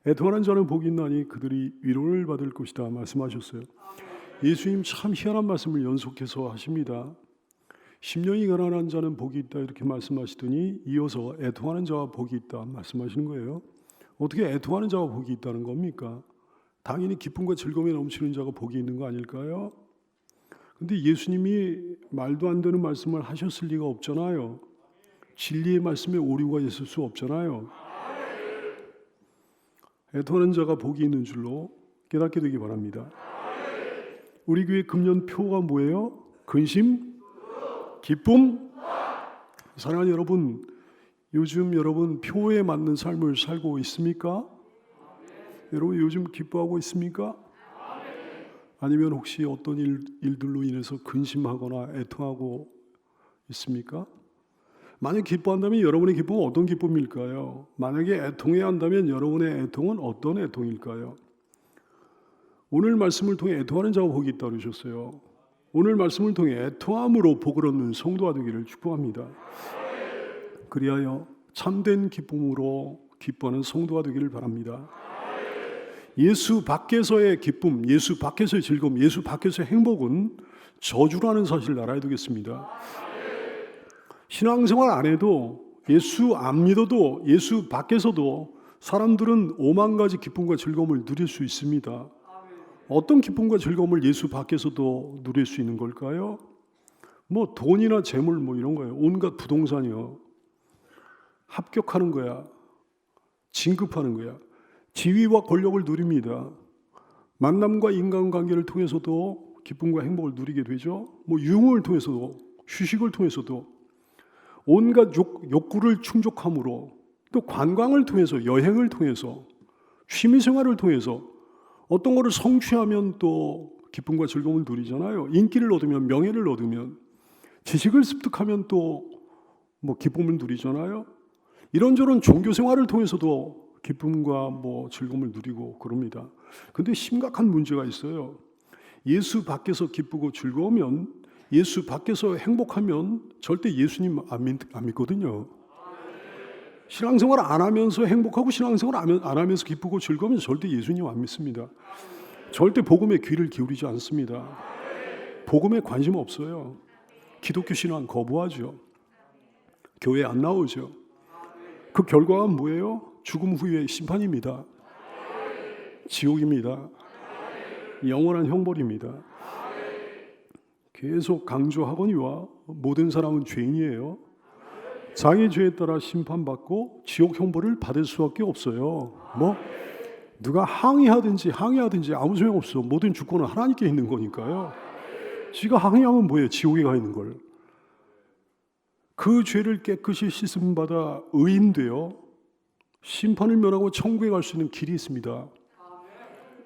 애통하는 자는 복이 있나니 그들이 위로를 받을 것이다 말씀하셨어요. 예수님 참 희한한 말씀을 연속해서 하십니다. 심령이 가난한 자는 복이 있다 이렇게 말씀하시더니 이어서 애통하는 자와 복이 있다 말씀하시는 거예요. 어떻게 애통하는 자와 복이 있다는 겁니까? 당연히 기쁨과 즐거움에 넘치는 자가 복이 있는 거 아닐까요? 근데 예수님이 말도 안 되는 말씀을 하셨을 리가 없잖아요. 진리의 말씀에 오류가 있을 수 없잖아요. 애통하는 자가 복이 있는 줄로 깨닫게 되기 바랍니다. 우리 교회 금년 표가 뭐예요? 근심, 기쁨. 사랑하는 여러분, 요즘 여러분 표에 맞는 삶을 살고 있습니까? 여러분 요즘 기뻐하고 있습니까? 아니면 혹시 어떤 일들로 인해서 근심하거나 애통하고 있습니까? 만약 기뻐한다면 여러분의 기쁨은 어떤 기쁨일까요? 만약에 애통해야 한다면 여러분의 애통은 어떤 애통일까요? 오늘 말씀을 통해 애통하는 자가 복이 있다고 그러셨어요. 오늘 말씀을 통해 애통함으로 복을 얻는 성도가 되기를 축복합니다. 그리하여 참된 기쁨으로 기뻐하는 성도가 되기를 바랍니다. 예수 밖에서의 기쁨, 예수 밖에서의 즐거움, 예수 밖에서의 행복은 저주라는 사실을 알아야 되겠습니다. 신앙생활 안 해도 예수 안 믿어도 예수 밖에서도 사람들은 5만 가지 기쁨과 즐거움을 누릴 수 있습니다. 어떤 기쁨과 즐거움을 예수 밖에서도 누릴 수 있는 걸까요? 뭐 돈이나 재물 뭐 이런 거예요. 온갖 부동산이요. 합격하는 거야. 진급하는 거야. 지위와 권력을 누립니다. 만남과 인간관계를 통해서도 기쁨과 행복을 누리게 되죠. 뭐 유흥을 통해서도, 휴식을 통해서도 온갖 욕구를 충족함으로, 또 관광을 통해서, 여행을 통해서, 취미생활을 통해서 어떤 거를 성취하면 또 기쁨과 즐거움을 누리잖아요. 인기를 얻으면, 명예를 얻으면, 지식을 습득하면 또 뭐 기쁨을 누리잖아요. 이런저런 종교생활을 통해서도 기쁨과 뭐 즐거움을 누리고 그럽니다. 근데 심각한 문제가 있어요. 예수 밖에서 기쁘고 즐거우면, 예수 밖에서 행복하면 절대 예수님 안 믿거든요. 신앙생활 안 하면서 행복하고 신앙생활 안 하면서 기쁘고 즐거우면 절대 예수님 안 믿습니다. 절대 복음에 귀를 기울이지 않습니다. 복음에 관심 없어요. 기독교 신앙 거부하죠. 교회 안 나오죠. 그 결과가 뭐예요? 죽음 후의 심판입니다. 지옥입니다. 영원한 형벌입니다. 계속 강조하거니와 모든 사람은 죄인이에요. 자기 죄에 따라 심판받고 지옥 형벌을 받을 수밖에 없어요. 뭐 누가 항의하든지 아무 소용없어. 모든 주권은 하나님께 있는 거니까요. 지가 항의하면 뭐예요? 지옥에 가 있는 걸. 그 죄를 깨끗이 씻음받아 의인되어 심판을 면하고 천국에 갈 수 있는 길이 있습니다.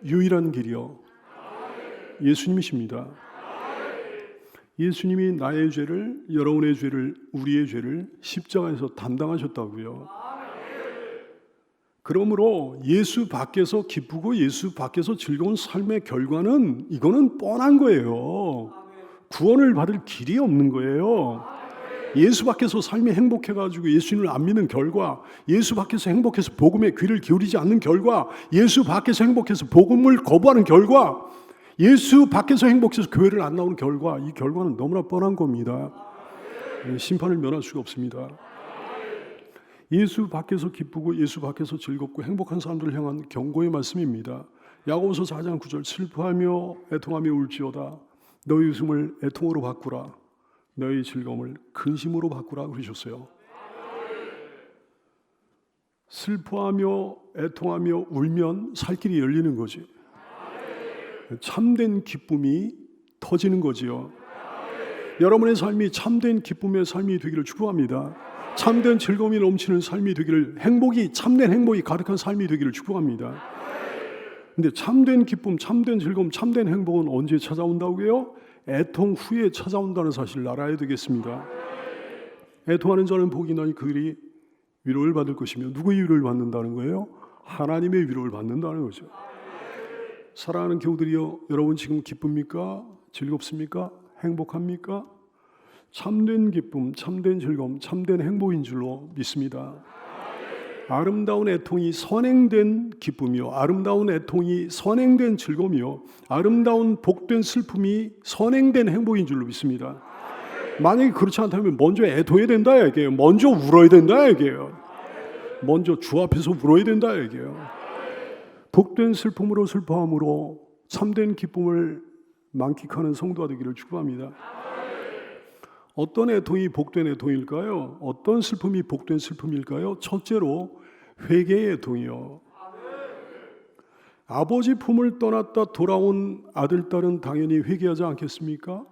유일한 길이요. 예수님이십니다. 예수님이 나의 죄를, 여러분의 죄를, 우리의 죄를 십자가에서 담당하셨다고요. 그러므로 예수 밖에서 기쁘고 예수 밖에서 즐거운 삶의 결과는 이거는 뻔한 거예요. 구원을 받을 길이 없는 거예요. 예수 밖에서 삶이 행복해가지고 예수님을 안 믿는 결과, 예수 밖에서 행복해서 복음에 귀를 기울이지 않는 결과, 예수 밖에서 행복해서 복음을 거부하는 결과, 예수 밖에서 행복해서 교회를 안 나오는 결과, 이 결과는 너무나 뻔한 겁니다. 심판을 면할 수가 없습니다. 예수 밖에서 기쁘고 예수 밖에서 즐겁고 행복한 사람들을 향한 경고의 말씀입니다. 야고보서 4장 9절 슬퍼하며 애통하며 울지어다 너희 웃음을 애통으로 바꾸라 너희 즐거움을 근심으로 바꾸라 그러셨어요. 슬퍼하며 애통하며 울면 살 길이 열리는 거지. 참된 기쁨이 터지는 거지요. 여러분의 삶이 참된 기쁨의 삶이 되기를 축복합니다. 참된 즐거움이 넘치는 삶이 되기를, 참된 행복이 가득한 삶이 되기를 축복합니다. 근데 참된 기쁨, 참된 즐거움, 참된 행복은 언제 찾아온다고요? 애통 후에 찾아온다는 사실을 알아야 되겠습니다. 애통하는 자는 복이 나니 그들이 위로를 받을 것이며, 누구의 위로를 받는다는 거예요? 하나님의 위로를 받는다는 거죠. 사랑하는 교우들이여, 여러분 지금 기쁩니까? 즐겁습니까? 행복합니까? 참된 기쁨, 참된 즐거움, 참된 행복인 줄로 믿습니다. 아름다운 애통이 선행된 기쁨이요, 아름다운 애통이 선행된 즐거움이요, 아름다운 복된 슬픔이 선행된 행복인 줄로 믿습니다. 만약에 그렇지 않다면 먼저 애통해야 된다 얘기예요. 먼저 울어야 된다 얘기예요. 먼저 주 앞에서 울어야 된다 얘기예요. 복된 슬픔으로 슬퍼함으로 참된 기쁨을 만끽하는 성도가 되기를 축복합니다. 어떤 애통이 복된 애통일까요? 어떤 슬픔이 복된 슬픔일까요? 첫째로 회개의 애통이요. 아버지 품을 떠났다 돌아온 아들, 딸은 당연히 회개하지 않겠습니까?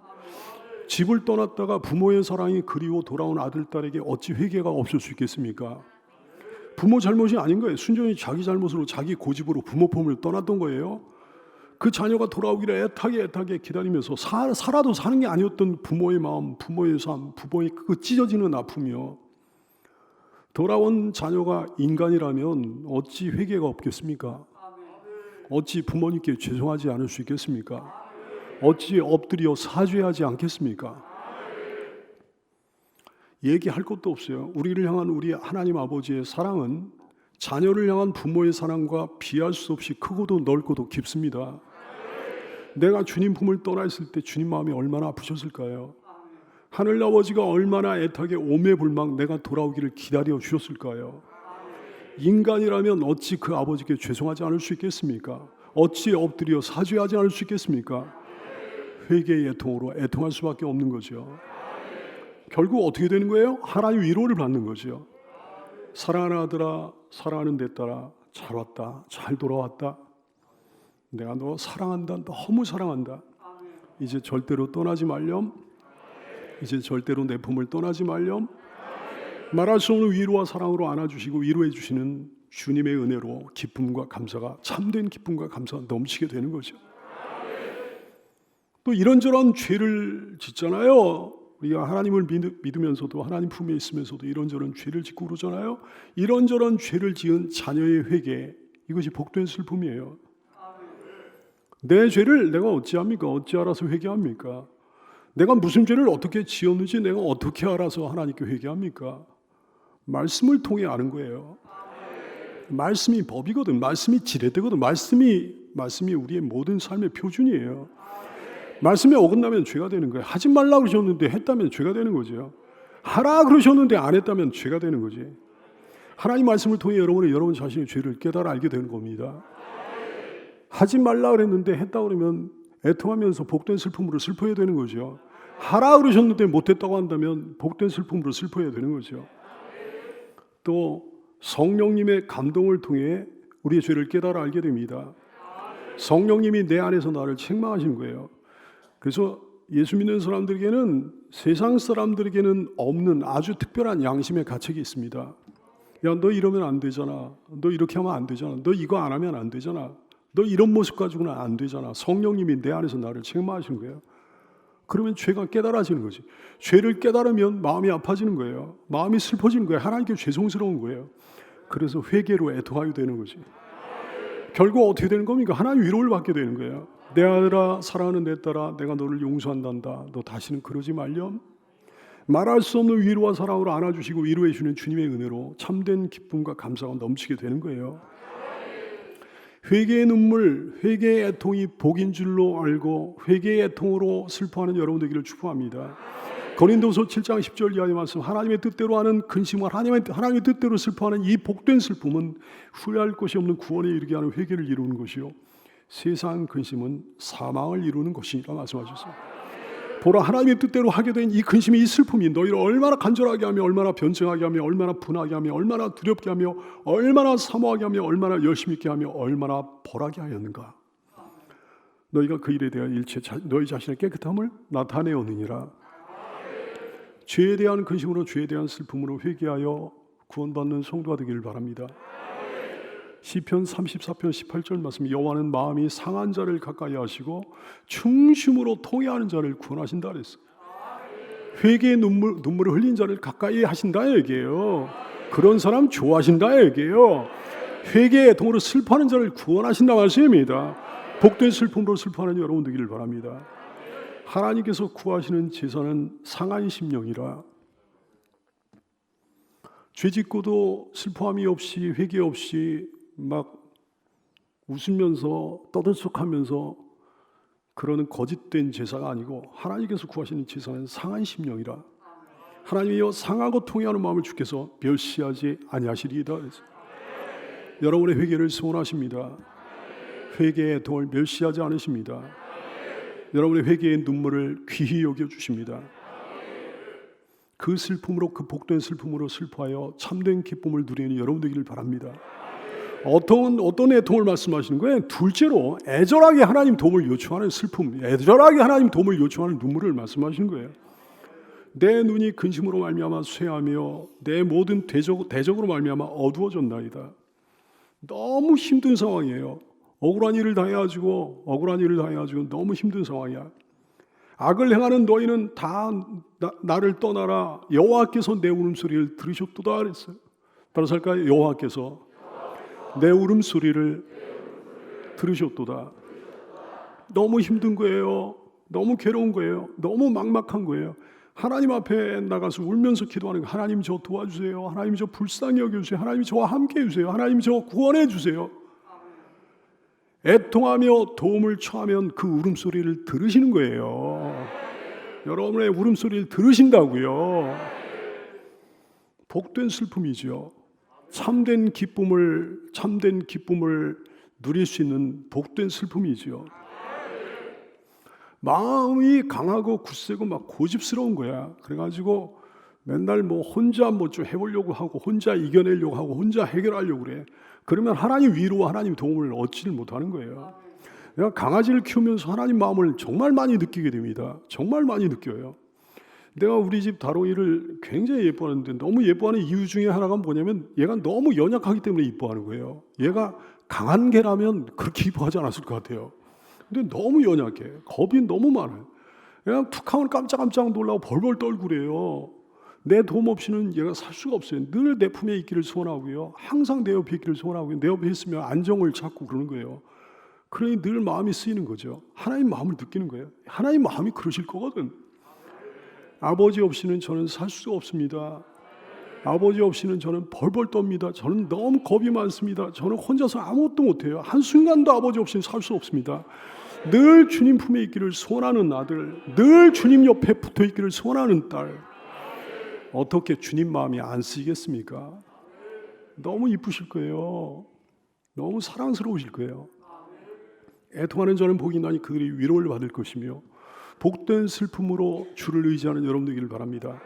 집을 떠났다가 부모의 사랑이 그리워 돌아온 아들, 딸에게 어찌 회개가 없을 수 있겠습니까? 부모 잘못이 아닌 거예요. 순전히 자기 잘못으로 자기 고집으로 부모 품을 떠났던 거예요. 그 자녀가 돌아오기를 애타게 기다리면서 살아도 사는 게 아니었던 부모의 마음, 부모의 삶, 부모의 그 찢어지는 아픔이요. 돌아온 자녀가 인간이라면 어찌 회개가 없겠습니까? 어찌 부모님께 죄송하지 않을 수 있겠습니까? 어찌 엎드려 사죄하지 않겠습니까? 얘기할 것도 없어요. 우리를 향한 우리 하나님 아버지의 사랑은 자녀를 향한 부모의 사랑과 비할 수 없이 크고도 넓고도 깊습니다. 내가 주님 품을 떠나 있을 때 주님 마음이 얼마나 아프셨을까요? 하늘 아버지가 얼마나 애타게 오매불망 내가 돌아오기를 기다려 주셨을까요? 인간이라면 어찌 그 아버지께 죄송하지 않을 수 있겠습니까? 어찌 엎드려 사죄하지 않을 수 있겠습니까? 회개의 애통으로 애통할 수밖에 없는 거죠. 결국 어떻게 되는 거예요? 하나님 위로를 받는 거죠. 사랑하는 아들아, 사랑하는 내 딸아, 잘 왔다, 잘 돌아왔다. 내가 너 사랑한다, 너무 사랑한다. 이제 절대로 떠나지 말렴. 이제 절대로 내 품을 떠나지 말렴. 말할 수 없는 위로와 사랑으로 안아주시고 위로해 주시는 주님의 은혜로 기쁨과 감사가, 참된 기쁨과 감사가 넘치게 되는 거죠. 또 이런저런 죄를 짓잖아요. 우리가 하나님을 믿으면서도 하나님 품에 있으면서도 이런저런 죄를 짓고 그러잖아요. 이런저런 죄를 지은 자녀의 회개, 이것이 복된 슬픔이에요. 내 죄를 내가 어찌합니까? 어찌 알아서 회개합니까? 내가 무슨 죄를 어떻게 지었는지 내가 어떻게 알아서 하나님께 회개합니까? 말씀을 통해 아는 거예요. 말씀이 법이거든. 말씀이 지렛대거든. 말씀이 우리의 모든 삶의 표준이에요. 말씀에 어긋나면 죄가 되는 거예요. 하지 말라 그러셨는데 했다면 죄가 되는 거죠. 하라 그러셨는데 안 했다면 죄가 되는 거지. 하나님 말씀을 통해 여러분 자신의 죄를 깨달아 알게 되는 겁니다. 하지 말라 그랬는데 했다 그러면 애통하면서 복된 슬픔으로 슬퍼야 되는 거죠. 하라 그러셨는데 못했다고 한다면 복된 슬픔으로 슬퍼야 되는 거죠. 또 성령님의 감동을 통해 우리의 죄를 깨달아 알게 됩니다. 성령님이 내 안에서 나를 책망하시는 거예요. 그래서 예수 믿는 사람들에게는 세상 사람들에게는 없는 아주 특별한 양심의 가책이 있습니다. 야, 너 이러면 안 되잖아. 너 이렇게 하면 안 되잖아. 너 이거 안 하면 안 되잖아. 너 이런 모습 가지고는 안 되잖아. 성령님이 내 안에서 나를 책망하시는 거예요. 그러면 죄가 깨달아지는 거지. 죄를 깨달으면 마음이 아파지는 거예요. 마음이 슬퍼지는 거예요. 하나님께 죄송스러운 거예요. 그래서 회개로 애통하게 되는 거지. 결국 어떻게 되는 겁니까? 하나님 위로를 받게 되는 거예요. 내 아들아, 사랑하는 내 딸아, 내가 너를 용서한단다. 너 다시는 그러지 말렴. 말할 수 없는 위로와 사랑으로 안아주시고 위로해 주는 주님의 은혜로 참된 기쁨과 감사가 넘치게 되는 거예요. 회개의 눈물, 회개의 애통이 복인 줄로 알고 회개의 애통으로 슬퍼하는 여러분 되기를 축복합니다. 고린도서 7장 10절 이하의 말씀, 하나님의 뜻대로 하는 근심과 하나님의 뜻대로 슬퍼하는 이 복된 슬픔은 후회할 것이 없는 구원에 이르게 하는 회개를 이루는 것이요 세상 근심은 사망을 이루는 것이라 말씀하셨습니다. 보라, 하나님의 뜻대로 하게 된 이 근심이, 이 슬픔이 너희를 얼마나 간절하게 하며 얼마나 변증하게 하며 얼마나 분하게 하며 얼마나 두렵게 하며 얼마나 사모하게 하며 얼마나 열심히 있게 하며 얼마나 벌하게 하였는가. 너희가 그 일에 대한 일체 너희 자신의 깨끗함을 나타내었느니라. 죄에 대한 근심으로 죄에 대한 슬픔으로 회개하여 구원받는 성도가 되기를 바랍니다. 시편 34편 18절 말씀, 여호와는 마음이 상한 자를 가까이 하시고 충심으로 통회하는 자를 구원하신다 그랬어요. 회개의 눈물을 흘린 자를 가까이 하신다 얘기예요. 그런 사람 좋아하신다 얘기예요. 회개의 애통으로 슬퍼하는 자를 구원하신다 말씀입니다. 복된 슬픔으로 슬퍼하는 여러분 되기를 바랍니다. 하나님께서 구하시는 제사는 상한 심령이라. 죄짓고도 슬퍼함이 없이 회개 없이 막 웃으면서 떠들썩하면서 그러는 거짓된 제사가 아니고 하나님께서 구하시는 제사는 상한 심령이라. 하나님이여 상하고 통회하는 마음을 주께서 멸시하지 아니하시리이다. 여러분의 회개를 소원하십니다. 회개의 도를 멸시하지 않으십니다. 여러분의 회개의 눈물을 귀히 여겨주십니다. 그 슬픔으로, 그 복된 슬픔으로 슬퍼하여 참된 기쁨을 누리는 여러분 되기를 바랍니다. 어떤 애통을 말씀하시는 거예요? 둘째로 애절하게 하나님 도움을 요청하는 슬픔, 애절하게 하나님 도움을 요청하는 눈물을 말씀하시는 거예요. 내 눈이 근심으로 말미암아 쇠하며 내 모든 대적으로 말미암아 어두워졌나이다. 너무 힘든 상황이에요. 억울한 일을 당해가지고 너무 힘든 상황이야. 악을 행하는 너희는 다 나를 떠나라. 여호와께서 내 울음소리를 들으셨도다 그랬어요. 따라서 할까요? 여호와께서 내 울음소리를 들으셨도다. 너무 힘든 거예요. 너무 괴로운 거예요. 너무 막막한 거예요. 하나님 앞에 나가서 울면서 기도하는 거예요. 하나님 저 도와주세요. 하나님 저 불쌍히 여겨주세요. 하나님 저와 함께 해주세요. 하나님 저 구원해 주세요. 애통하며 도움을 청하면 그 울음소리를 들으시는 거예요. 여러분의 울음소리를 들으신다고요. 복된 슬픔이죠. 참된 기쁨을 누릴 수 있는 복된 슬픔이죠. 마음이 강하고 굳세고 막 고집스러운 거야. 그래가지고 맨날 뭐 혼자 뭐 좀 해보려고 하고 혼자 이겨내려고 하고 혼자 해결하려고 그래. 그러면 하나님 위로와 하나님 도움을 얻지를 못하는 거예요. 내가 강아지를 키우면서 하나님 마음을 정말 많이 느끼게 됩니다. 정말 많이 느껴요. 내가 우리 집 다롱이를 굉장히 예뻐하는데 너무 예뻐하는 이유 중에 하나가 뭐냐면 얘가 너무 연약하기 때문에 이뻐하는 거예요. 얘가 강한 개라면 그렇게 이뻐하지 않았을 것 같아요. 근데 너무 연약해. 겁이 너무 많아요. 그냥 툭 하면 깜짝깜짝 놀라고 벌벌 떨고 그래요. 내 도움 없이는 얘가 살 수가 없어요. 늘 내 품에 있기를 소원하고요. 항상 내 옆에 있기를 소원하고요. 내 옆에 있으면 안정을 찾고 그러는 거예요. 그러니 늘 마음이 쓰이는 거죠. 하나님 마음을 느끼는 거예요. 하나님 마음이 그러실 거거든. 아버지 없이는 저는 살 수가 없습니다. 아버지 없이는 저는 벌벌 떱니다. 저는 너무 겁이 많습니다. 저는 혼자서 아무것도 못해요. 한순간도 아버지 없이는 살 수 없습니다. 늘 주님 품에 있기를 소원하는 아들, 늘 주님 옆에 붙어 있기를 소원하는 딸. 어떻게 주님 마음이 안 쓰이겠습니까? 너무 이쁘실 거예요. 너무 사랑스러우실 거예요. 애통하는 저는 복이 나니 그들이 위로를 받을 것이며 복된 슬픔으로 주를 의지하는 여러분 되기를 바랍니다.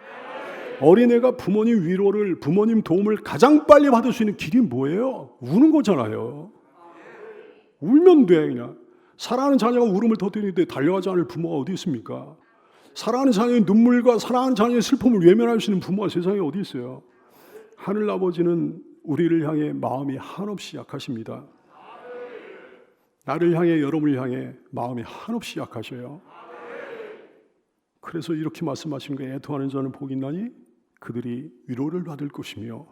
어린애가 부모님 위로를, 부모님 도움을 가장 빨리 받을 수 있는 길이 뭐예요? 우는 거잖아요. 울면 돼. 그냥 사랑하는 자녀가 울음을 터뜨리는데 달려가지 않을 부모가 어디 있습니까? 사랑하는 자녀의 눈물과 사랑하는 자녀의 슬픔을 외면할 수 있는 부모가 세상에 어디 있어요? 하늘 아버지는 우리를 향해 마음이 한없이 약하십니다. 나를 향해, 여러분을 향해 마음이 한없이 약하셔요. 그래서 이렇게 말씀하시는 거예요. 애통하는 자는 복이 있나니 그들이 위로를 받을 것이며.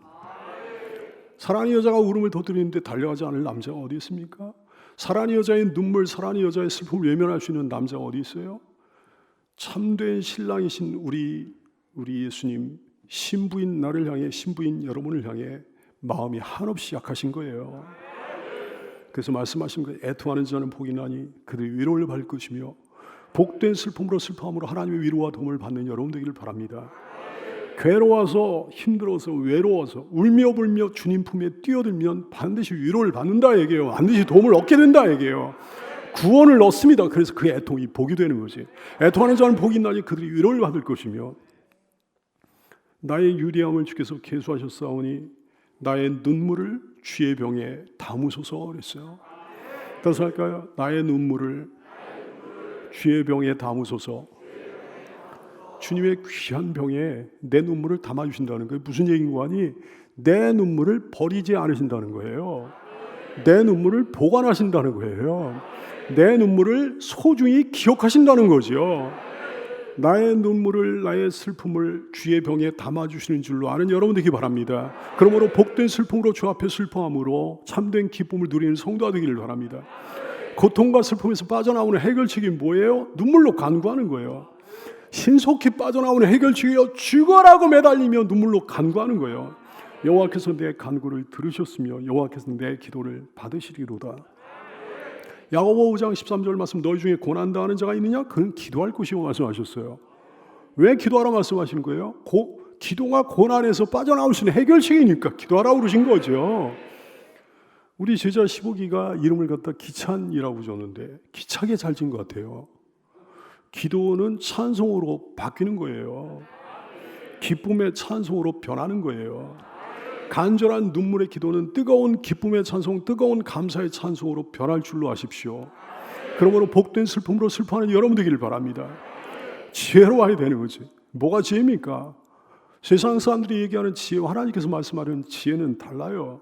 사랑하는 여자가 울음을 터뜨리는데 달려가지 않을 남자가 어디 있습니까? 사랑하는 여자의 눈물, 사랑하는 여자의 슬픔을 외면할 수 있는 남자가 어디 있어요? 참된 신랑이신 우리 예수님, 신부인 나를 향해, 신부인 여러분을 향해 마음이 한없이 약하신 거예요. 그래서 말씀하신 거예요. 애통하는 자는 복이 나니 그들이 위로를 받을 것이며 복된 슬픔으로 슬퍼함으로 하나님의 위로와 도움을 받는 여러분 되기를 바랍니다. 괴로워서 힘들어서 외로워서 울며 불며 주님 품에 뛰어들면 반드시 위로를 받는다 얘기예요. 반드시 도움을 얻게 된다 얘기예요. 구원을 얻습니다. 그래서 그 애통이 복이 되는 거지. 애통하는 자는 복이 있나니 그들이 위로를 받을 것이며 나의 유리함을 주께서 계수하셨사오니 나의 눈물을 주의 병에 담으소서 그랬어요. 따라서 할까요? 나의 눈물을 주의 병에 담으소서. 주님의 귀한 병에 내 눈물을 담아주신다는 거예요. 무슨 얘기인 거 아니? 내 눈물을 버리지 않으신다는 거예요. 내 눈물을 보관하신다는 거예요. 내 눈물을 소중히 기억하신다는 거죠. 나의 눈물을, 나의 슬픔을 주의 병에 담아주시는 줄로 아는 여러분 되기 바랍니다. 그러므로 복된 슬픔으로 주 앞에 슬퍼함으로 참된 기쁨을 누리는 성도가 되기를 바랍니다. 고통과 슬픔에서 빠져나오는 해결책이 뭐예요? 눈물로 간구하는 거예요. 신속히 빠져나오는 해결책이요, 죽어라고 매달리며 눈물로 간구하는 거예요. 여호와께서 내 간구를 들으셨으며 여호와께서 내 기도를 받으시리로다. 야고보 5장 13절 말씀, 너희 중에 고난당하는 자가 있느냐? 그는 기도할 것이고 말씀하셨어요. 왜 기도하라 말씀하시는 거예요? 기도가 고난에서 빠져나올 수 있는 해결책이니까 기도하라고 그러신 거죠. 우리 제자 15기가 이름을 갖다 기찬이라고 줬는데 기차게 잘 지은 것 같아요. 기도는 찬송으로 바뀌는 거예요. 기쁨의 찬송으로 변하는 거예요. 간절한 눈물의 기도는 뜨거운 기쁨의 찬송, 뜨거운 감사의 찬송으로 변할 줄로 아십시오. 그러므로 복된 슬픔으로 슬퍼하는 여러분 되기를 바랍니다. 지혜로워야 되는 거지. 뭐가 지혜입니까? 세상 사람들이 얘기하는 지혜와 하나님께서 말씀하는 지혜는 달라요.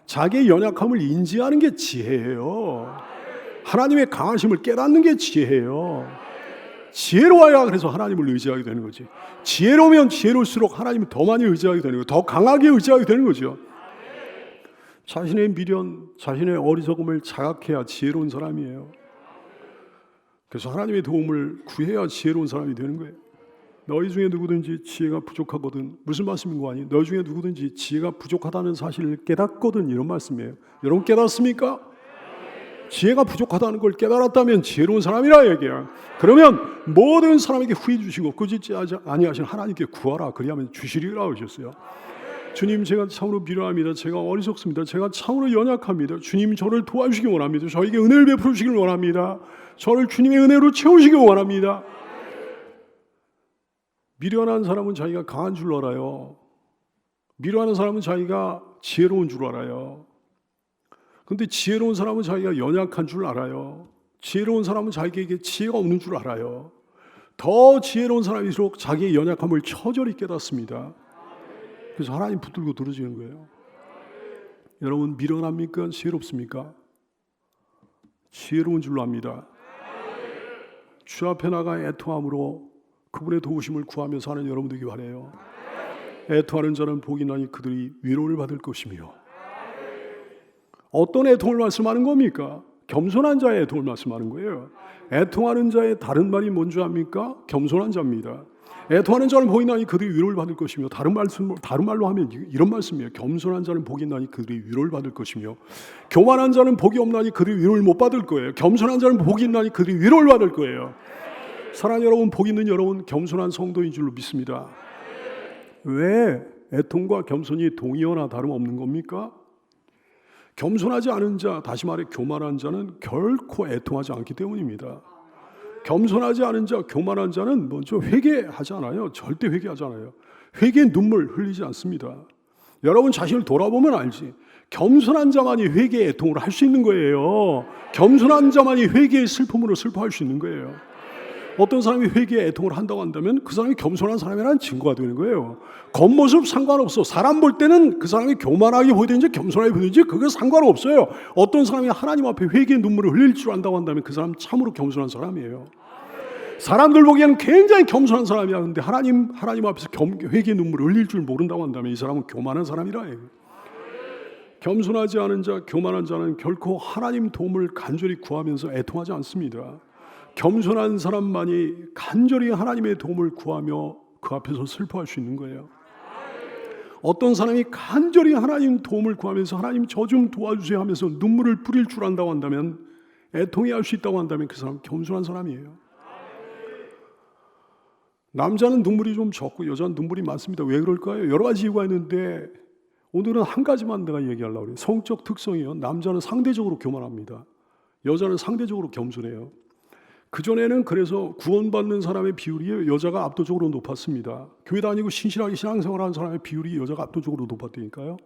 자기의 연약함을 인지하는 게 지혜예요. 하나님의 강하심을 깨닫는 게 지혜예요. 지혜로워야 그래서 하나님을 의지하게 되는 거지. 지혜로우면 지혜로울수록 하나님을 더 많이 의지하게 되는 거예요. 더 강하게 의지하게 되는 거죠. 자신의 미련, 자신의 어리석음을 자각해야 지혜로운 사람이에요. 그래서 하나님의 도움을 구해야 지혜로운 사람이 되는 거예요. 너희 중에 누구든지 지혜가 부족하거든. 무슨 말씀인 거 아니에요? 너희 중에 누구든지 지혜가 부족하다는 사실을 깨닫거든, 이런 말씀이에요. 여러분 깨닫습니까? 지혜가 부족하다는 걸 깨달았다면 지혜로운 사람이라 얘기해요. 그러면 모든 사람에게 후히 주시고 꾸짖지 아니하신 하나님께 구하라, 그리하면 주시리라 하셨어요. 주님, 제가 참으로 미련합니다. 제가 어리석습니다. 제가 참으로 연약합니다. 주님, 저를 도와주시기 원합니다. 저에게 은혜를 베풀어 주시길 원합니다. 저를 주님의 은혜로 채우시기 원합니다. 미련한 사람은 자기가 강한 줄 알아요. 미련한 사람은 자기가 지혜로운 줄 알아요. 그런데 지혜로운 사람은 자기가 연약한 줄 알아요. 지혜로운 사람은 자기에게 지혜가 없는 줄 알아요. 더 지혜로운 사람일수록 자기의 연약함을 처절히 깨닫습니다. 그래서 하나님 붙들고 들어지는 거예요. 여러분 미련합니까? 지혜롭습니까? 지혜로운 줄로 압니다. 주 앞에 나가 애통함으로 그분의 도우심을 구하며 사는 여러분 되기 바라요. 애통하는 자는 복이 나니 그들이 위로를 받을 것이며. 어떤 애통을 말씀하는 겁니까? 겸손한 자의 애통을 말씀하는 거예요. 애통하는 자의 다른 말이 뭔지 압니까? 겸손한 자입니다. 애통하는 자는 복이 나니 그들이 위로를 받을 것이며, 다른 말로 하면 이런 말씀이에요. 겸손한 자는 복이 나니 그들이 위로를 받을 것이며, 교만한 자는 복이 없나니 그들이 위로를 못 받을 거예요. 겸손한 자는 복이 있나니 그들이 위로를 받을 거예요. 사랑하는 여러분, 복 있는 여러분, 겸손한 성도인 줄로 믿습니다. 왜 애통과 겸손이 동의어나 다름없는 겁니까? 겸손하지 않은 자, 다시 말해 교만한 자는 결코 애통하지 않기 때문입니다. 겸손하지 않은 자, 교만한 자는 먼저 회개하지 않아요. 절대 회개하지 않아요. 회개의 눈물 흘리지 않습니다. 여러분 자신을 돌아보면 알지. 겸손한 자만이 회개의 애통을 할 수 있는 거예요. 겸손한 자만이 회개의 슬픔으로 슬퍼할 수 있는 거예요. 어떤 사람이 회개의 애통을 한다고 한다면 그 사람이 겸손한 사람이라는 증거가 되는 거예요. 겉모습 상관없어. 사람 볼 때는 그 사람이 교만하게 보이든지 겸손하게 보이든지 그거 상관없어요. 어떤 사람이 하나님 앞에 회개의 눈물을 흘릴 줄 안다고 한다면 그 사람 참으로 겸손한 사람이에요. 사람들 보기에는 굉장히 겸손한 사람이야. 근데 하나님 앞에서 회개의 눈물을 흘릴 줄 모른다고 한다면 이 사람은 교만한 사람이라 해요. 겸손하지 않은 자, 교만한 자는 결코 하나님 도움을 간절히 구하면서 애통하지 않습니다. 겸손한 사람만이 간절히 하나님의 도움을 구하며 그 앞에서 슬퍼할 수 있는 거예요. 어떤 사람이 간절히 하나님 도움을 구하면서 하나님 저 좀 도와주세요 하면서 눈물을 뿌릴 줄 안다고 한다면, 애통해 할 수 있다고 한다면 그 사람 겸손한 사람이에요. 남자는 눈물이 좀 적고 여자는 눈물이 많습니다. 왜 그럴까요? 여러 가지 이유가 있는데 오늘은 한 가지만 내가 얘기하려고 해요. 성적 특성이요. 남자는 상대적으로 교만합니다. 여자는 상대적으로 겸손해요. 그전에는 그래서 구원받는 사람의 비율이 여자가 압도적으로 높았습니다. 교회 다니고 신실하게 신앙생활하는 사람의 비율이 여자가 압도적으로 높았다니까요.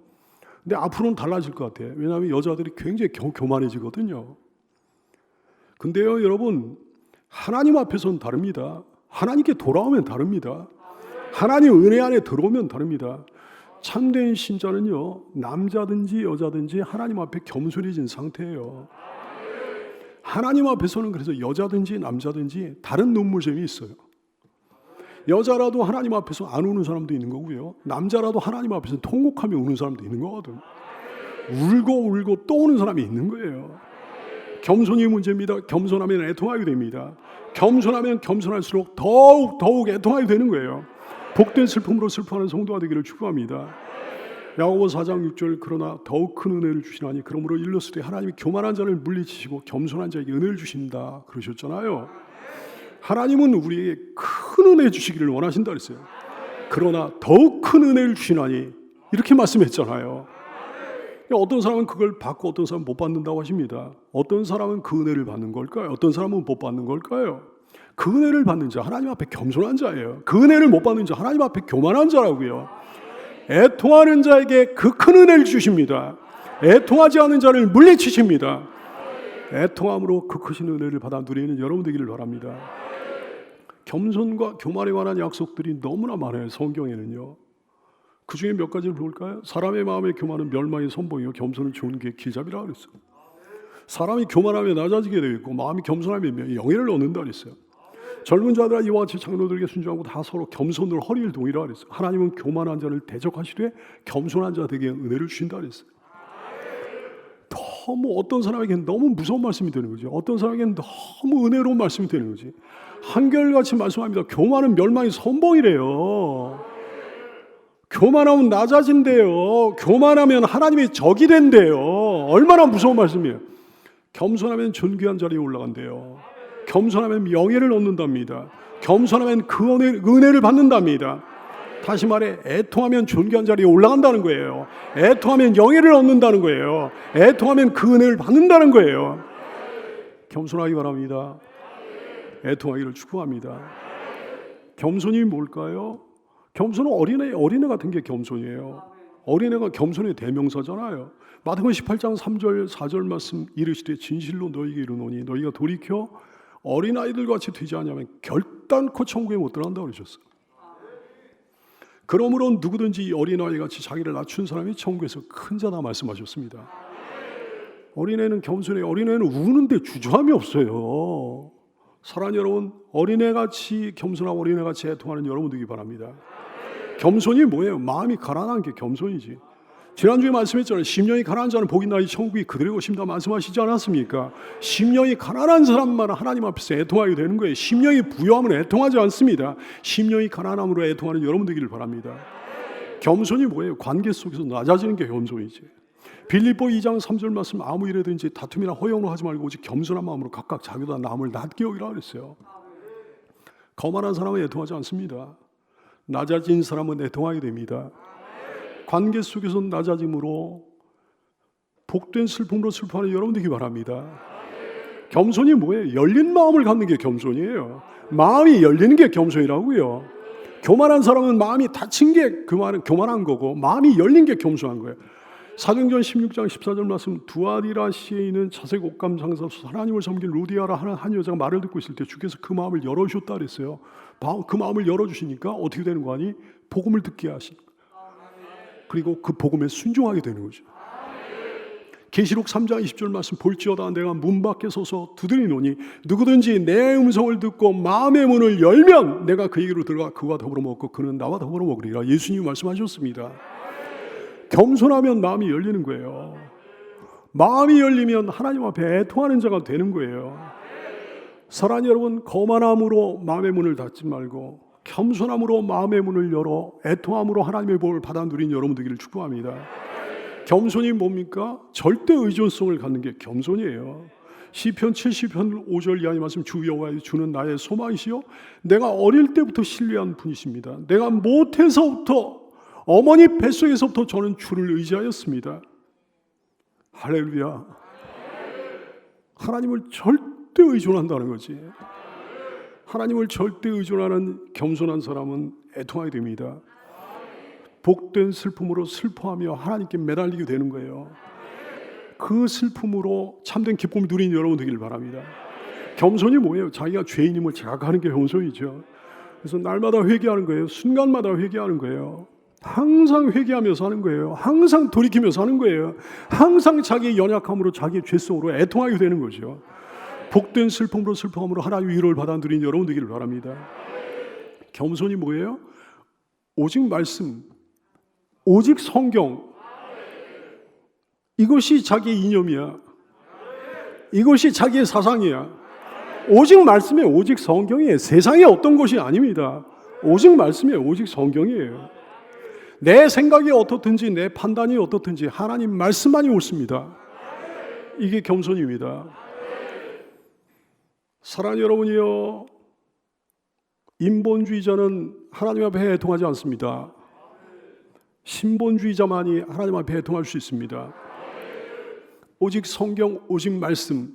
근데 앞으로는 달라질 것 같아요. 왜냐하면 여자들이 굉장히 교만해지거든요. 근데요 여러분, 하나님 앞에서는 다릅니다. 하나님께 돌아오면 다릅니다. 하나님 은혜 안에 들어오면 다릅니다. 참된 신자는요, 남자든지 여자든지 하나님 앞에 겸손해진 상태예요. 하나님 앞에서는 그래서 여자든지 남자든지 다른 눈물샘이 있어요. 여자라도 하나님 앞에서 안 우는 사람도 있는 거고요. 남자라도 하나님 앞에서 통곡하며 우는 사람도 있는 거거든. 울고 또 우는 사람이 있는 거예요. 겸손이 문제입니다. 겸손하면 애통하게 됩니다. 겸손하면 겸손할수록 더욱 애통하게 되는 거예요. 복된 슬픔으로 슬퍼하는 성도가 되기를 축복합니다. 야고보 4장 6절 그러나 더욱 큰 은혜를 주시나니 그러므로 일렀으되 하나님이 교만한 자를 물리치시고 겸손한 자에게 은혜를 주신다 그러셨잖아요. 하나님은 우리에게 큰 은혜 주시기를 원하신다 그랬어요. 그러나 더욱 큰 은혜를 주시나니 이렇게 말씀했잖아요. 어떤 사람은 그걸 받고 어떤 사람은 못 받는다고 하십니다. 어떤 사람은 그 은혜를 받는 걸까요? 어떤 사람은 못 받는 걸까요? 그 은혜를 받는 자 하나님 앞에 겸손한 자예요. 그 은혜를 못 받는 자 하나님 앞에 교만한 자라고요. 애통하는 자에게 그 큰 은혜를 주십니다. 애통하지 않은 자를 물리치십니다. 애통함으로 그 크신 은혜를 받아 누리는 여러분 되기를 바랍니다. 겸손과 교만에 관한 약속들이 너무나 많아요. 성경에는요. 그 중에 몇 가지를 볼까요? 사람의 마음의 교만은 멸망의 선봉이요 겸손은 좋은 게 길잡이라고 그랬어요. 사람이 교만하면 낮아지게 되어 있고 마음이 겸손하면 영예를 얻는다 그랬어요. 젊은 자들아 이와 같이 장로들에게 순종하고 다 서로 겸손으로 허리를 동이라 그랬어요. 하나님은 교만한 자를 대적하시되 겸손한 자에게 은혜를 주신다 그랬어요. 너무 어떤 사람에게는 너무 무서운 말씀이 되는 거죠. 어떤 사람에게는 너무 은혜로운 말씀이 되는 거지. 한결같이 말씀합니다. 교만은 멸망의 선봉이래요. 교만하면 낮아진대요. 교만하면 하나님의 적이 된대요. 얼마나 무서운 말씀이에요. 겸손하면 존귀한 자리에 올라간대요. 겸손하면 명예를 얻는답니다. 겸손하면 그 은혜를 받는답니다. 다시 말해 애통하면 존귀한 자리에 올라간다는 거예요. 애통하면 영예를 얻는다는 거예요. 애통하면 그 은혜를 받는다는 거예요. 겸손하기 바랍니다. 애통하기를 축복합니다. 겸손이 뭘까요? 겸손은 어린애 같은 게 겸손이에요. 어린애가 겸손의 대명사잖아요. 마태복음 18장 3절 4절 말씀 이르시되 진실로 너희에게 이르노니 너희가 돌이켜 어린아이들 같이 되지 않으면 결단코 천국에 못 들어간다고 그러셨어요. 그러므로 누구든지 이 어린아이 같이 자기를 낮춘 사람이 천국에서 큰 자다 말씀하셨습니다. 어린애는 겸손해. 어린애는 우는데 주저함이 없어요. 사랑하는 여러분, 어린애같이 겸손하고 어린애같이 애통하는 여러분 되기 바랍니다. 겸손이 뭐예요? 마음이 가라앉는 게 겸손이지. 지난주에 말씀했잖아요. 심령이 가난한 자는 복이 나이 천국이 그들의 것입니다 말씀하시지 않았습니까? 심령이 가난한 사람만 하나님 앞에서 애통하게 되는 거예요. 심령이 부유하면 애통하지 않습니다. 심령이 가난함으로 애통하는 여러분 되기를 바랍니다. 겸손이 뭐예요? 관계 속에서 낮아지는 게 겸손이지. 빌립보 2장 3절 말씀 아무 일에든지 다툼이나 허영으로 하지 말고 오직 겸손한 마음으로 각각 자기보다 남을 낮게 여기라 그랬어요. 거만한 사람은 애통하지 않습니다. 낮아진 사람은 애통하게 됩니다. 관계 속에서 낮아짐으로 복된 슬픔으로 슬퍼하는 여러분 되기 바랍니다. 겸손이 뭐예요? 열린 마음을 갖는 게 겸손이에요. 마음이 열리는 게 겸손이라고요. 교만한 사람은 마음이 닫힌 게 교만한 거고 마음이 열린 게 겸손한 거예요. 사도행전 16장 14절 말씀 두아디라 시에 있는 자색 옷감 장사로서 하나님을 섬긴 루디아라 하는 한 여자가 말을 듣고 있을 때 주께서 그 마음을 열어주셨다 그랬어요. 그 마음을 열어주시니까 어떻게 되는 거 아니? 복음을 듣게 하시고 그리고 그 복음에 순종하게 되는 거죠. 계시록 3장 20절 말씀 볼지어다 내가 문 밖에 서서 두드리노니 누구든지 내 음성을 듣고 마음의 문을 열면 내가 그에게로 들어가 그와 더불어 먹고 그는 나와 더불어 먹으리라. 예수님이 말씀하셨습니다. 겸손하면 마음이 열리는 거예요. 마음이 열리면 하나님 앞에 애통하는 자가 되는 거예요. 사랑하는 여러분, 거만함으로 마음의 문을 닫지 말고 겸손함으로 마음의 문을 열어 애통함으로 하나님의 복을 받아 누린 여러분 되기를 축복합니다. 겸손이 뭡니까? 절대 의존성을 갖는 게 겸손이에요. 시편 70편 5절 이하의 말씀 주 여호와여 주는 나의 소망이시요 내가 어릴 때부터 신뢰한 분이십니다. 내가 모태서부터 어머니 뱃속에서부터 저는 주를 의지하였습니다. 할렐루야. 하나님을 절대 의존한다는 거지. 하나님을 절대 의존하는 겸손한 사람은 애통하게 됩니다. 복된 슬픔으로 슬퍼하며 하나님께 매달리게 되는 거예요. 그 슬픔으로 참된 기쁨을 누리는 여러분 되기를 바랍니다. 겸손이 뭐예요? 자기가 죄인임을 자각하는 게 겸손이죠. 그래서 날마다 회개하는 거예요. 순간마다 회개하는 거예요. 항상 회개하면서 하는 거예요. 항상 돌이키면서 하는 거예요. 항상 자기의 연약함으로 자기의 죄성으로 애통하게 되는 거죠. 복된 슬픔으로 슬픔으로 하나님의 위로를 받아 누린 여러분 되기를 바랍니다. 겸손이 뭐예요? 오직 말씀, 오직 성경, 이것이 자기의 이념이야. 이것이 자기의 사상이야. 오직 말씀이에요. 오직 성경이에요. 세상에 어떤 것이 아닙니다. 오직 말씀이에요. 오직 성경이에요. 내 생각이 어떻든지 내 판단이 어떻든지 하나님 말씀만이 옳습니다. 이게 겸손입니다. 사랑하는 여러분이요, 인본주의자는 하나님 앞에 애통하지 않습니다. 신본주의자만이 하나님 앞에 애통할 수 있습니다. 오직 성경, 오직 말씀,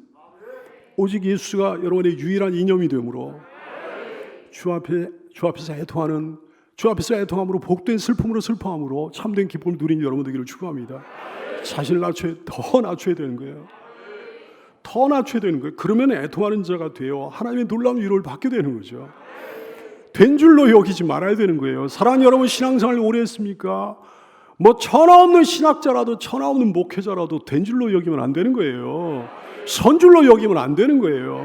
오직 예수가 여러분의 유일한 이념이 되므로 주 앞에서 애통하는, 주 앞에서 애통함으로 복된 슬픔으로 슬퍼함으로 참된 기쁨을 누린 여러분 되기를 축원합니다. 자신을 더 낮춰야 되는 거예요. 더 낮춰야 되는 거예요. 그러면 애통하는 자가 되어 하나님의 놀라운 위로를 받게 되는 거죠. 된 줄로 여기지 말아야 되는 거예요. 사랑하는 여러분, 신앙생활 오래 했습니까? 뭐 천하 없는 신학자라도 천하 없는 목회자라도 된 줄로 여기면 안 되는 거예요. 선줄로 여기면 안 되는 거예요.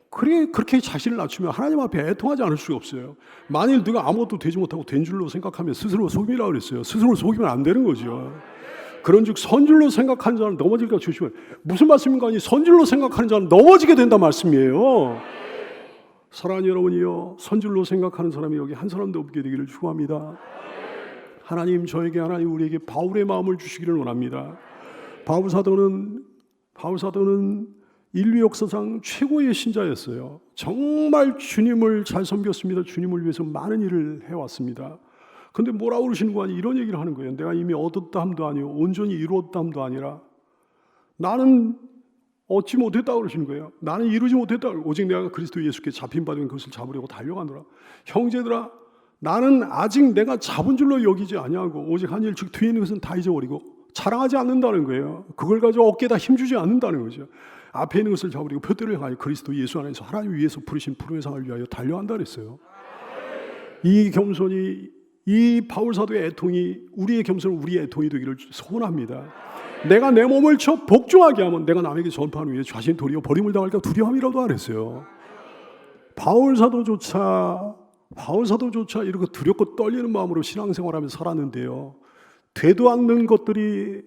그렇게 자신을 낮추면 하나님 앞에 애통하지 않을 수가 없어요. 만일 누가 아무것도 되지 못하고 된 줄로 생각하면 스스로 속임이라고 그랬어요. 스스로 속이면 안 되는 거죠. 그런즉 선줄로 생각하는 자는 넘어질까 조심해. 무슨 말씀인가 하니 선줄로 생각하는 자는 넘어지게 된다 말씀이에요. 사랑하는 여러분이요, 선줄로 생각하는 사람이 여기 한 사람도 없게 되기를 축원합니다. 하나님 저에게, 하나님 우리에게 바울의 마음을 주시기를 원합니다. 바울 사도는 인류 역사상 최고의 신자였어요. 정말 주님을 잘 섬겼습니다. 주님을 위해서 많은 일을 해왔습니다. 근데 뭐라고 그러시는 거 아니 이런 얘기를 하는 거예요. 내가 이미 얻었다 함도 아니요 온전히 이루었다 함도 아니라 나는 얻지 못했다고 그러시는 거예요. 나는 이루지 못했다고. 오직 내가 그리스도 예수께 잡힌 바 된 것을 잡으려고 달려가노라. 형제들아, 나는 아직 내가 잡은 줄로 여기지 아니하고 오직 한 일 즉 뒤에 있는 것은 다 잊어버리고 자랑하지 않는다는 거예요. 그걸 가지고 어깨에다 힘주지 않는다는 거죠. 앞에 있는 것을 잡으려고 표대를 향하여 그리스도 예수 안에서 하나님 위에서 부르신 부름의 상을 위하여 달려간다 그랬어요. 이 겸손이, 이 바울 사도의 애통이 우리의 겸손은 우리의 애통이 되기를 소원합니다. 내가 내 몸을 쳐 복종하게 하면 내가 남에게 전파하는 위해 자신 도리어 버림을 당할까 두려움이라도 안 했어요. 바울 사도조차 이렇게 두렵고 떨리는 마음으로 신앙생활하면서 살았는데요. 되도 않는 것들이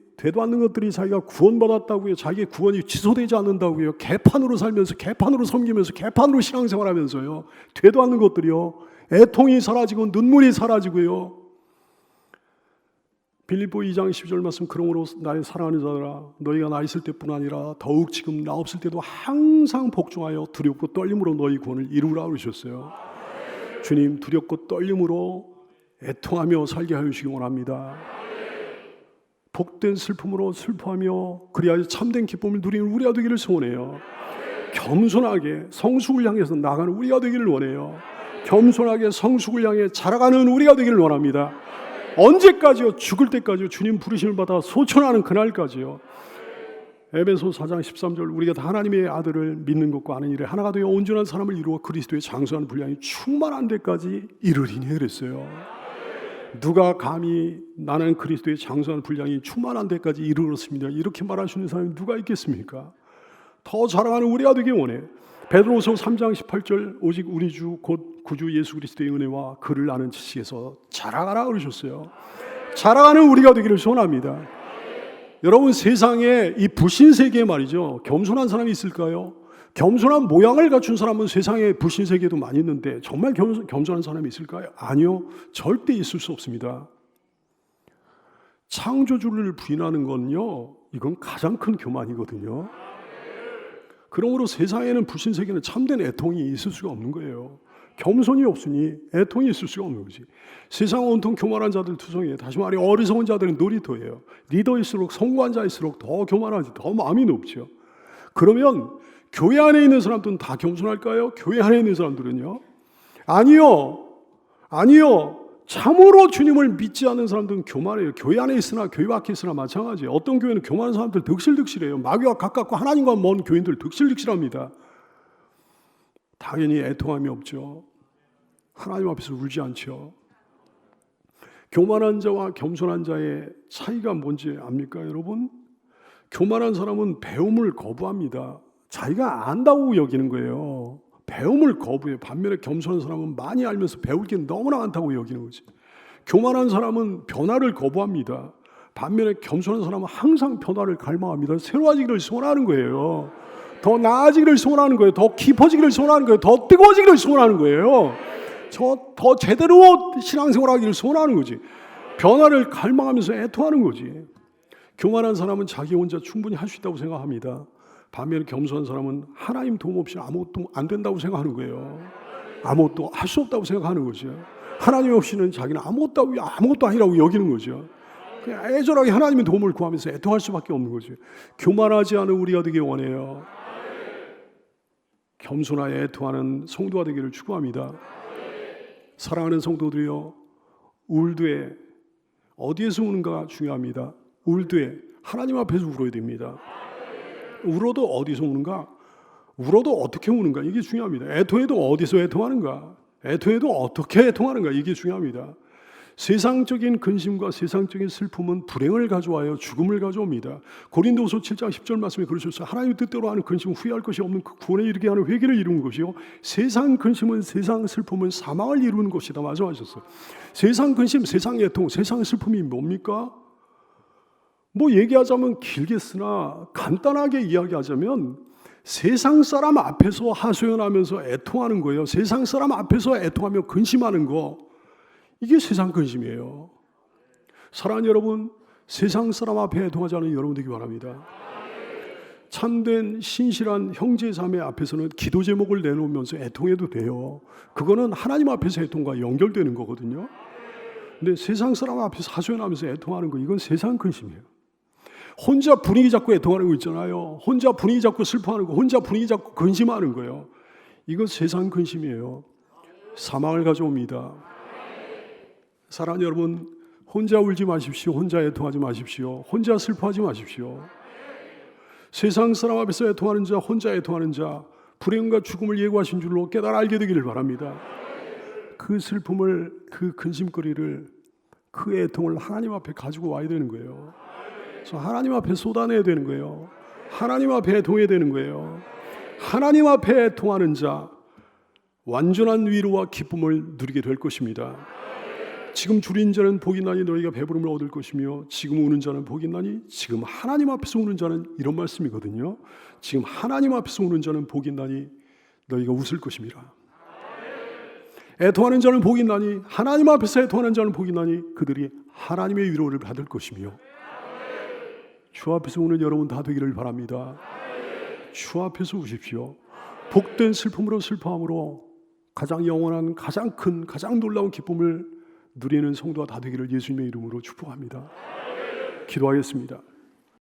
자기가 구원받았다고요. 자기의 구원이 취소되지 않는다고요. 개판으로 살면서, 개판으로 섬기면서, 개판으로 신앙생활하면서요. 되도 않는 것들이요. 애통이 사라지고 눈물이 사라지고요. 빌립보 2장 12절 말씀, 그러므로 나의 사랑하는 자들아 너희가 나 있을 때뿐 아니라 더욱 지금 나 없을 때도 항상 복종하여 두렵고 떨림으로 너희 구원을 이루라 그러셨어요. 주님, 두렵고 떨림으로 애통하며 살게 하여 주시기 원합니다. 복된 슬픔으로 슬퍼하며 그리하여 참된 기쁨을 누리는 우리가 되기를 소원해요. 겸손하게 성숙을 향해서 나가는 우리가 되기를 원해요. 겸손하게 성숙을 향해 자라가는 우리가 되기를 원합니다. 언제까지요? 죽을 때까지요. 주님 부르심을 받아 소천하는 그날까지요. 에베소 4장 13절, 우리가 다 하나님의 아들을 믿는 것과 아는 일에 하나가 되어 온전한 사람을 이루어 그리스도의 장수한 분량이 충만한 데까지 이르리니 그랬어요. 누가 감히 나는 그리스도의 장수한 분량이 충만한 데까지 이르렀습니다, 이렇게 말할 수 있는 사람이 누가 있겠습니까? 더 자랑하는 우리가 되기 원해. 베드로서 3장 18절, 오직 우리 주 곧 구주 예수 그리스도의 은혜와 그를 아는 지식에서 자라가라 그러셨어요. 자라가는 우리가 되기를 소원합니다. 여러분, 세상에 이 불신세계에 말이죠, 겸손한 사람이 있을까요? 겸손한 모양을 갖춘 사람은 세상에 불신세계에도 많이 있는데 정말 겸손한 사람이 있을까요? 아니요, 절대 있을 수 없습니다. 창조주를 부인하는 건요, 이건 가장 큰 교만이거든요. 그러므로 세상에는 불신세계는 참된 애통이 있을 수가 없는 거예요. 겸손이 없으니 애통이 있을 수가 없는 거지. 세상 온통 교만한 자들 투성이에요. 다시 말해 어리석은 자들은 놀이터예요. 리더일수록, 성공한 자일수록 더 교만하지, 더 마음이 높죠. 그러면 교회 안에 있는 사람들은 다 겸손할까요? 교회 안에 있는 사람들은요? 아니요. 참으로 주님을 믿지 않는 사람들은 교만해요. 교회 안에 있으나 교회 밖에 있으나 마찬가지예요. 어떤 교회는 교만한 사람들 득실득실해요. 마귀와 가깝고 하나님과 먼 교인들 득실득실합니다. 당연히 애통함이 없죠. 하나님 앞에서 울지 않죠. 교만한 자와 겸손한 자의 차이가 뭔지 압니까, 여러분? 교만한 사람은 배움을 거부합니다. 자기가 안다고 여기는 거예요. 배움을 거부해요. 반면에 겸손한 사람은 많이 알면서 배울 게 너무나 많다고 여기는 거지. 교만한 사람은 변화를 거부합니다. 반면에 겸손한 사람은 항상 변화를 갈망합니다. 새로워지기를 소원하는 거예요. 더 나아지기를 소원하는 거예요. 더 깊어지기를 소원하는 거예요. 더 뜨거워지기를 소원하는 거예요. 더 제대로 신앙생활하기를 소원하는 거지. 변화를 갈망하면서 애통하는 거지. 교만한 사람은 자기 혼자 충분히 할 수 있다고 생각합니다. 반면에 겸손한 사람은 하나님 도움 없이 아무것도 안 된다고 생각하는 거예요. 아무것도 할 수 없다고 생각하는 거죠. 하나님 없이는 자기는 아무것도 아니라고 여기는 거죠. 그냥 애절하게 하나님의 도움을 구하면서 애통할 수밖에 없는 거죠. 교만하지 않은 우리가 되길 원해요. 겸손하여 애통하는 성도가 되기를 축복합니다. 사랑하는 성도들이여, 울되 어디에서 우는가 중요합니다. 울되 하나님 앞에서 울어야 됩니다. 울어도 어디서 우는가? 울어도 어떻게 우는가? 이게 중요합니다. 애통해도 어디서 애통하는가? 애통해도 어떻게 애통하는가? 이게 중요합니다. 세상적인 근심과 세상적인 슬픔은 불행을 가져와요. 죽음을 가져옵니다. 고린도후서 7장 10절 말씀에 그러셨어요. 하나님의 뜻대로 하는 근심은 후회할 것이 없는 그 구원에 이르게 하는 회개를 이루는 것이요, 세상 근심은 세상 슬픔은 사망을 이루는 것이다 말씀하셨어요. 세상 근심, 세상 애통, 세상 슬픔이 뭡니까? 뭐 얘기하자면 길게 쓰나 간단하게 이야기하자면 세상 사람 앞에서 하소연하면서 애통하는 거예요. 세상 사람 앞에서 애통하며 근심하는 거, 이게 세상 근심이에요. 사랑하는 여러분, 세상 사람 앞에 애통하지 않은 여러분 되기 바랍니다. 참된 신실한 형제 자매 앞에서는 기도 제목을 내놓으면서 애통해도 돼요. 그거는 하나님 앞에서 애통과 연결되는 거거든요. 근데 세상 사람 앞에서 하소연하면서 애통하는 거, 이건 세상 근심이에요. 혼자 분위기 잡고 애통하는 거 있잖아요. 혼자 분위기 잡고 슬퍼하는 거, 혼자 분위기 잡고 근심하는 거예요. 이건 세상 근심이에요. 사망을 가져옵니다. 사랑하는 여러분, 혼자 울지 마십시오. 혼자 애통하지 마십시오. 혼자 슬퍼하지 마십시오. 세상 사람 앞에서 애통하는 자, 혼자 애통하는 자, 불행과 죽음을 예고하신 줄로 깨달아 알게 되기를 바랍니다. 그 슬픔을, 그 근심거리를, 그 애통을 하나님 앞에 가지고 와야 되는 거예요. 그래서 하나님 앞에 쏟아내야 되는 거예요. 하나님 앞에 애통해야 되는 거예요. 하나님 앞에 애통하는 자, 완전한 위로와 기쁨을 누리게 될 것입니다. 지금 줄인 자는 복이 나니 너희가 배부름을 얻을 것이며, 지금 우는 자는 복이 나니, 지금 하나님 앞에서 우는 자는, 이런 말씀이거든요. 지금 하나님 앞에서 우는 자는 복이 나니 너희가 웃을 것입니다. 애통하는 자는 복이 나니, 하나님 앞에서 애통하는 자는 복이 나니 그들이 하나님의 위로를 받을 것이며, 주 앞에서 우는 여러분 다 되기를 바랍니다. 주 앞에서 우십시오. 복된 슬픔으로 슬퍼함으로 가장 영원한, 가장 큰, 가장 놀라운 기쁨을 누리는 성도가 다 되기를 예수님의 이름으로 축복합니다. 기도하겠습니다.